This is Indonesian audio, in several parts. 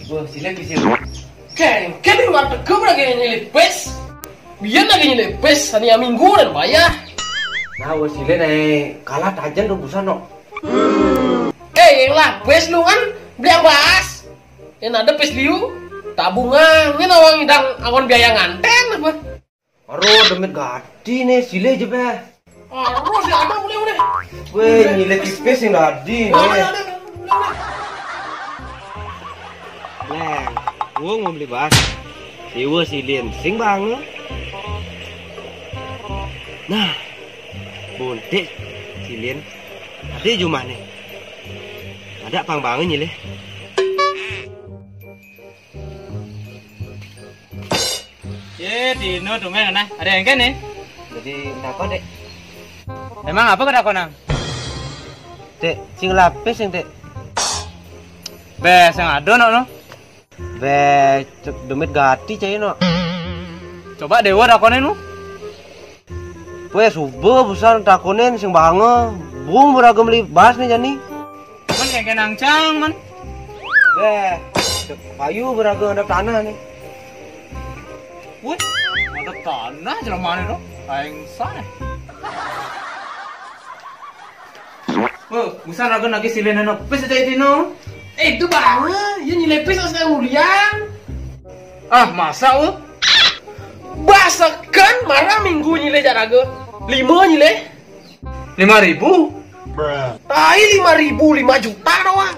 Wah, sila kisir. Kan di luar tegap lagi nyelepes. Biar lagi nyelepes, hanya minggu dan bayar. Nah, wah sila nih kalah tajan rebusan no. Yang lah, pes lu kan beli yang bahas. Yang ada pes liu, tabungan, ini nawang idang awan biaya nganten apa? Aduh, demit gadi nih sila aja be. Aduh, si ada boleh. Weh, nilai tipis yang gadi nih. Leng, gua mau beli bahas. Siwa silin, sing banget. Nah, buntik silin. Ada cuma nih. Ada pang bangun nih leh. Dino domen nah. Ada yang kan nih? Jadi nakon dek. Emang apa kada konang? Dek, sing lapis yang dek. Bes yang ada no. Be, demit gati cai no. Coba dewa dakonen nu. Weh, subuh besar takonen sing banget. Bung beragam beli bahas nih jani. Man yang kenang cang man. Be, payu beragam ada tanah nih. Wih, ada tanah jalan mana no? Aing sana. Oh, busan raga lagi silin no. Pes ada Dino. Itu banget, ya nyelepes sekarang mulian. Ah, masa lu? Basakan marah minggu nyile jaraga. 5 nyile. 5.000? Tai 5.000, 5 juta doang.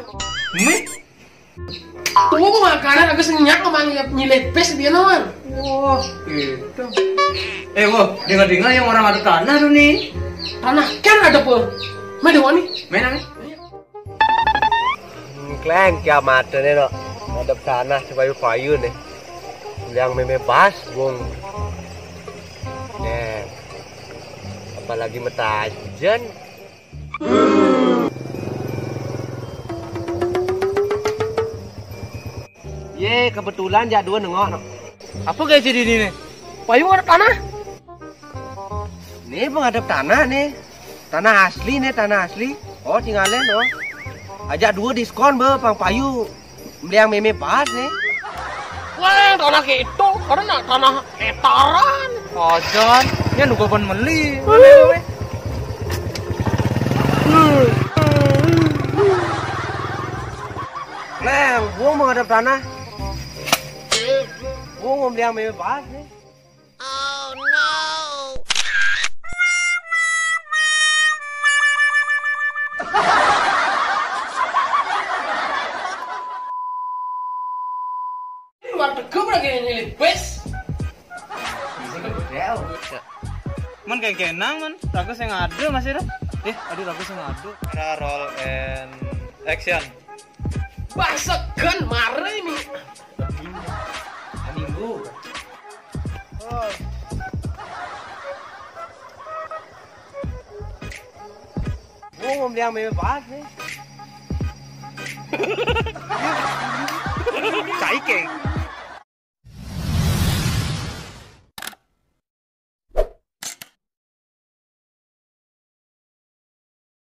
Tuh makanan agak senyak emang nyelepes dia nawan. Wah, gitu. Wah, dengar-dengar yang orang ada tanah tuh nih. Tanah kan ada po. Main dewa nih. Main apa? Kleng kiamat nih no. Ada tanah supaya payu nih. Yang membebas bung. Apalagi metajen. Ye, kebetulan jadua nengok no. Apa kayak jadi ini nih? Payung ada tanah. Nih pengadap tanah nih. Tanah asli nih, tanah asli. Oh, tinggalin no. Ajak dua diskon be, pang payu. Beli yang meme pas nih. Wah, tanah gitu, karena tanah etaran. Ojon, ya nu gua meli. Leng, gua mau ngadap tanah. Gua mau beli yang meme pas nih. Oh no. Luar tegap lagi nyelepes. Man kayak kenang man, raga saya ngadu masih dah. Aduh raga saya ngadu. Roll and action. Basakan marah ini. Minggu. Gua mau beli yang meme pas nih. Cai keng.